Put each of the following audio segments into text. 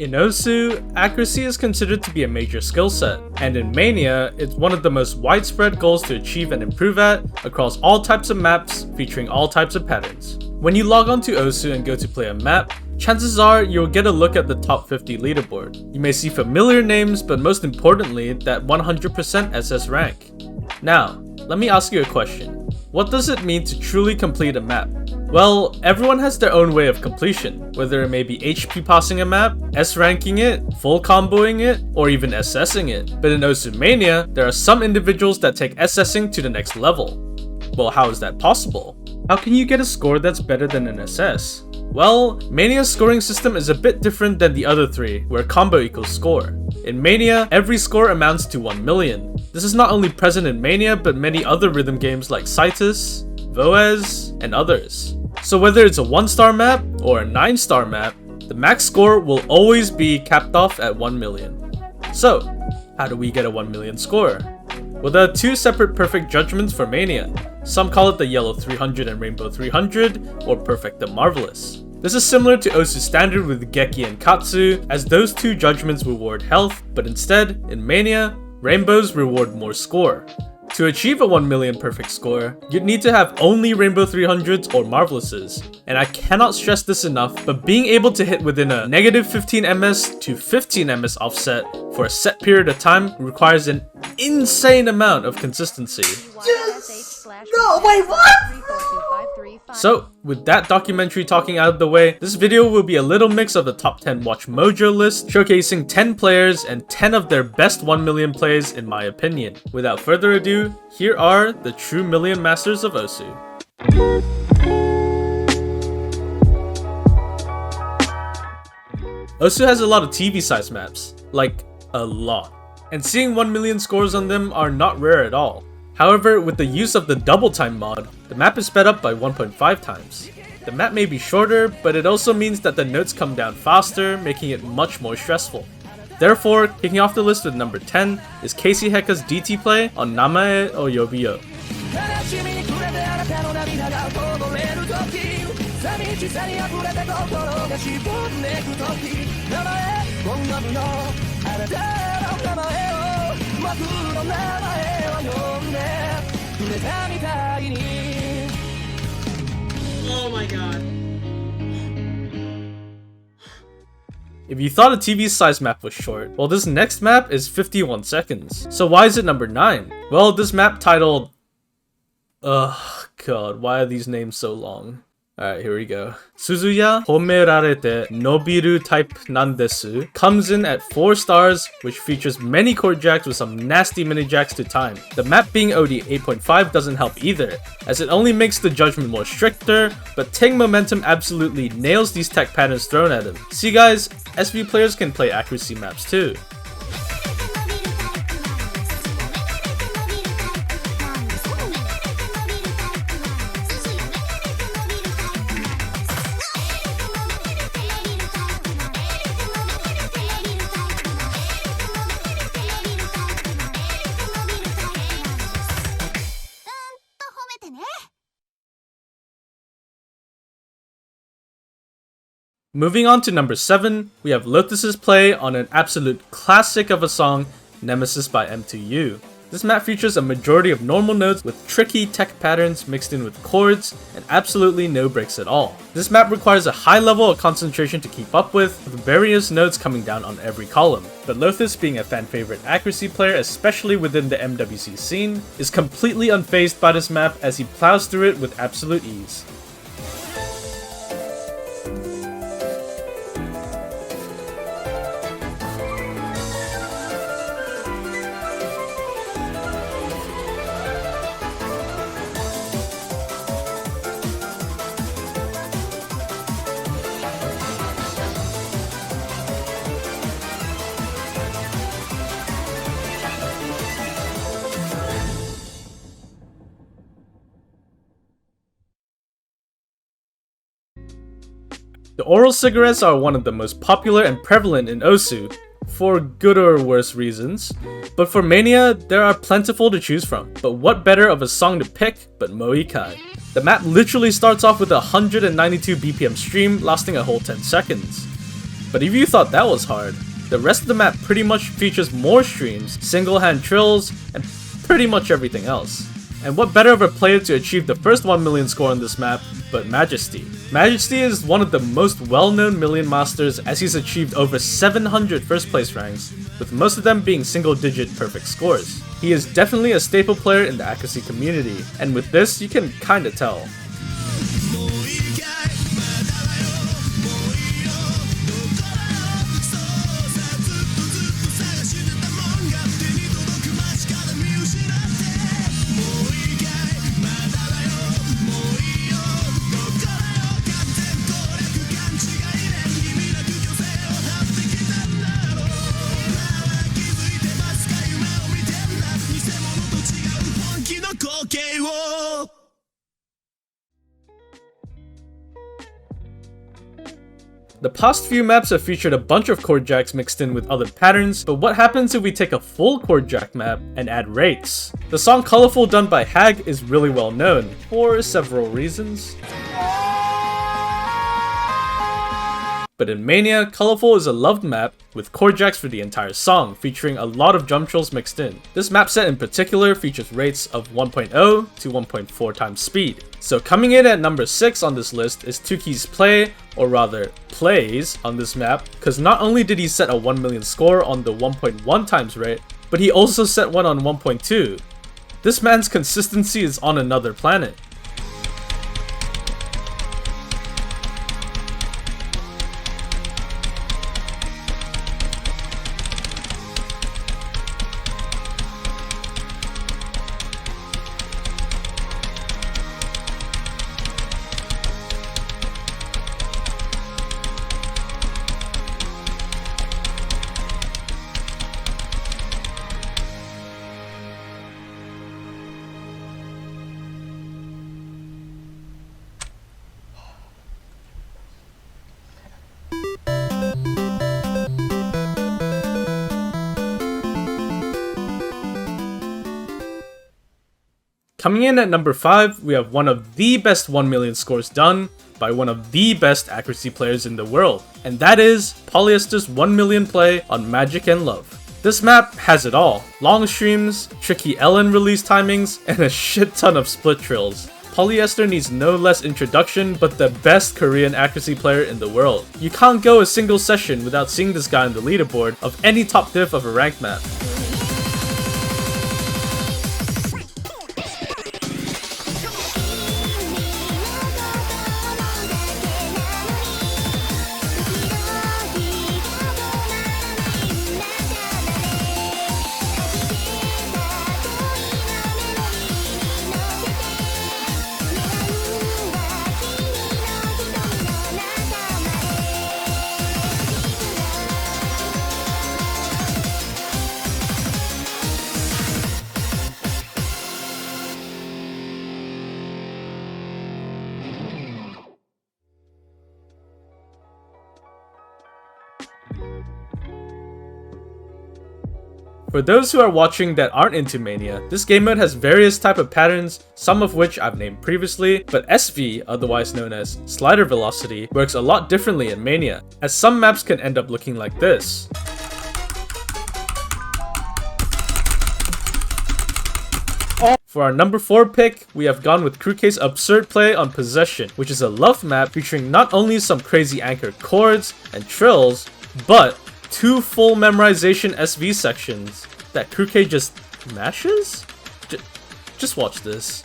In Osu, accuracy is considered to be a major skill set, and in Mania, it's one of the most widespread goals to achieve and improve at across all types of maps featuring all types of patterns. When you log on to Osu and go to play a map, chances are you'll get a look at the top 50 leaderboard. You may see familiar names, but most importantly, that 100% SS rank. Now, let me ask you a question. What does it mean to truly complete a map? Well, everyone has their own way of completion, whether it may be HP passing a map, S ranking it, full comboing it, or even SSing it. But in Osu Mania, there are some individuals that take SSing to the next level. Well, how is that possible? How can you get a score that's better than an SS? Well, Mania's scoring system is a bit different than the other three, where combo equals score. In Mania, every score amounts to 1 million. This is not only present in Mania, but many other rhythm games like Citus, Voez, and others. So whether it's a 1-star map or a 9-star map, the max score will always be capped off at 1 million. So, how do we get a 1 million score? Well, there are two separate perfect judgments for Mania. Some call it the Yellow 300 and Rainbow 300, or Perfect and Marvelous. This is similar to Osu Standard with Geki and Katsu, as those two judgments reward health, but instead, in Mania, Rainbows reward more score. To achieve a 1 million perfect score, you'd need to have only Rainbow 300s or Marvelouses. And I cannot stress this enough, but being able to hit within a negative 15 ms to 15 ms offset for a set period of time requires an insane amount of consistency. No, wait, what? So, with that documentary talking out of the way, this video will be a little mix of the top 10 Watch Mojo list, showcasing 10 players and 10 of their best 1 million plays in my opinion. Without further ado, here are the true million masters of Osu. Osu has a lot of TV-sized maps, like a lot, and seeing 1 million scores on them are not rare at all. However, with the use of the double time mod, the map is sped up by 1.5 times. The map may be shorter, but it also means that the notes come down faster, making it much more stressful. Therefore, kicking off the list with number 10 is Casey Heka's DT play on Namae o Yobiyo. Oh my god. If you thought a TV size map was short, well, this next map is 51 seconds. So why is it number 9? Well, this map titled... Ugh, god, why are these names so long? Alright, here we go. Suzuya Homerarete Nobiru type Nandesu comes in at 4 stars, which features many chord jacks with some nasty mini jacks to time. The map being OD 8.5 doesn't help either, as it only makes the judgment more stricter, but Ting Momentum absolutely nails these tech patterns thrown at him. See guys, SV players can play accuracy maps too. Moving on to number 7, we have Lotus's play on an absolute classic of a song, Nemesis by M2U. This map features a majority of normal notes with tricky tech patterns mixed in with chords and absolutely no breaks at all. This map requires a high level of concentration to keep up with various notes coming down on every column. But Lotus, being a fan favorite accuracy player, especially within the MWC scene, is completely unfazed by this map as he plows through it with absolute ease. The oral cigarettes are one of the most popular and prevalent in Osu, for good or worse reasons, but for Mania, there are plentiful to choose from. But what better of a song to pick but Moikai? The map literally starts off with a 192 BPM stream lasting a whole 10 seconds. But if you thought that was hard, the rest of the map pretty much features more streams, single-hand trills, and pretty much everything else. And what better of a player to achieve the first 1 million score on this map but Majesty. Majesty is one of the most well-known million masters as he's achieved over 700 first place ranks, with most of them being single-digit perfect scores. He is definitely a staple player in the accuracy community, and with this you can kinda tell. The past few maps have featured a bunch of chord jacks mixed in with other patterns, but what happens if we take a full chord jack map and add rates? The song Colorful done by Hag is really well known, for several reasons. But in Mania, Colorful is a loved map with chord jacks for the entire song, featuring a lot of drum trills mixed in. This map set in particular features rates of 1.0 to 1.4 times speed. So coming in at number 6 on this list is Tuki's play, or rather plays, on this map, because not only did he set a 1 million score on the 1.1 times rate, but he also set one on 1.2. This man's consistency is on another planet. Coming in at number 5, we have one of the best 1 million scores done by one of the best accuracy players in the world, and that is Polyester's 1 million play on Magic and Love. This map has it all: long streams, tricky Ellen release timings, and a shit ton of split trills. Polyester needs no less introduction but the best Korean accuracy player in the world. You can't go a single session without seeing this guy on the leaderboard of any top div of a ranked map. For those who are watching that aren't into Mania, this game mode has various type of patterns, some of which I've named previously, but SV, otherwise known as slider velocity, works a lot differently in Mania, as some maps can end up looking like this. For our number 4 pick, we have gone with Krukei's absurd play on Possession, which is a love map featuring not only some crazy anchored chords and trills, but 2 full memorization SV sections that Krukei just mashes? Just watch this.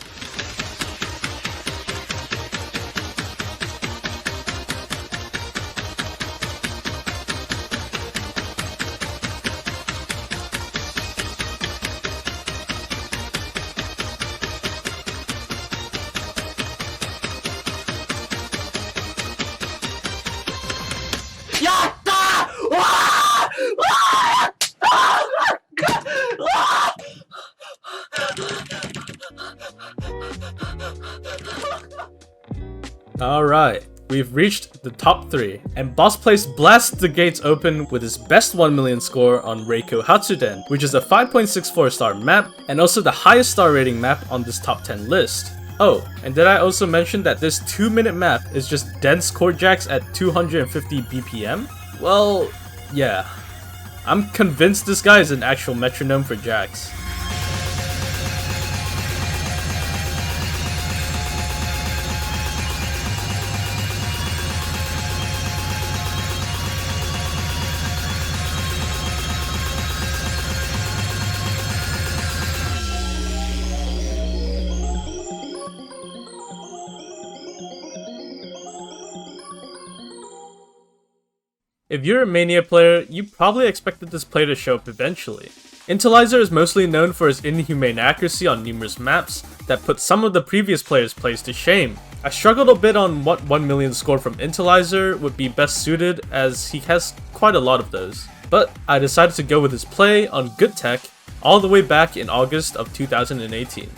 Alright, we've reached the top 3, and Boss Place blasts the gates open with his best 1 million score on Reiko Hatsuden, which is a 5.64 star map, and also the highest star rating map on this top 10 list. Oh, and did I also mention that this 2-minute map is just dense chord jacks at 250 BPM? Well, yeah. I'm convinced this guy is an actual metronome for Jax. If you're a Mania player, you probably expected this play to show up eventually. Intelizer is mostly known for his inhumane accuracy on numerous maps that put some of the previous players' plays to shame. I struggled a bit on what 1 million score from Intelizer would be best suited, as he has quite a lot of those. But I decided to go with his play on good tech all the way back in August of 2018.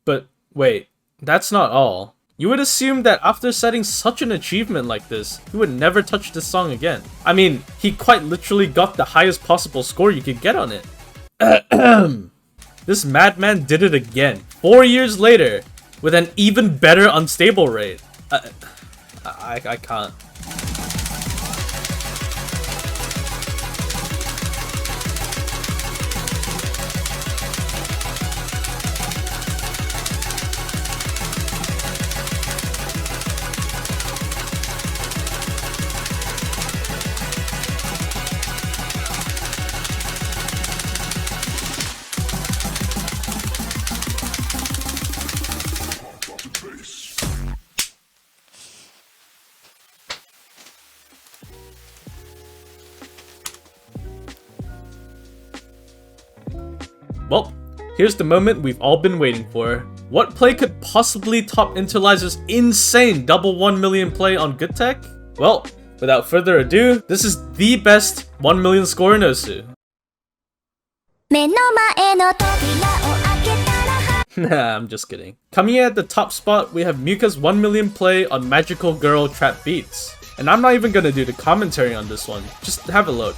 But wait, that's not all. You would assume that after setting such an achievement like this, he would never touch this song again. I mean, he quite literally got the highest possible score you could get on it. This madman did it again, 4 years later, with an even better unstable rate. I can't. Well, here's the moment we've all been waiting for. What play could possibly top Intellizer's insane double 1 million play on good tech? Well, without further ado, this is the best 1 million score in Osu. Nah, I'm just kidding. Coming in at the top spot, we have Muka's 1 million play on Magical Girl Trap Beats. And I'm not even gonna do the commentary on this one, just have a look.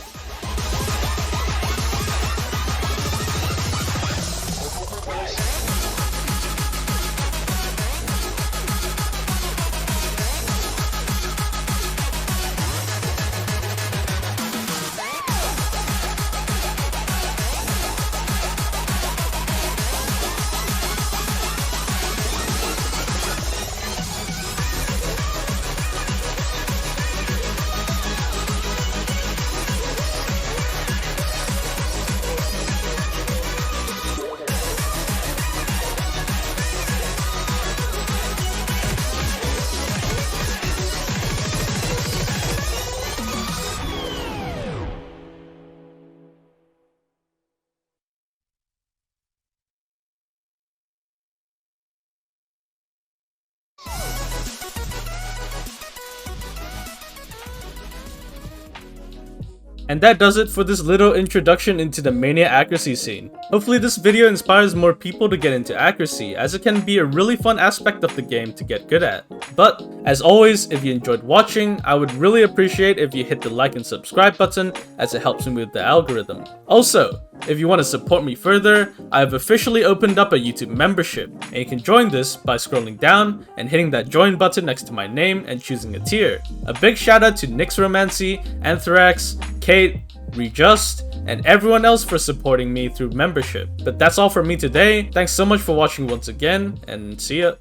And that does it for this little introduction into the Mania accuracy scene. Hopefully this video inspires more people to get into accuracy, as it can be a really fun aspect of the game to get good at. But, as always, if you enjoyed watching, I would really appreciate if you hit the like and subscribe button, as it helps me with the algorithm. Also, if you want to support me further, I have officially opened up a YouTube membership, and you can join this by scrolling down and hitting that join button next to my name and choosing a tier. A big shout out to Nyx Romancy, Anthrax, Kate, Rejust, and everyone else for supporting me through membership. But that's all from me today. Thanks so much for watching once again, and see ya.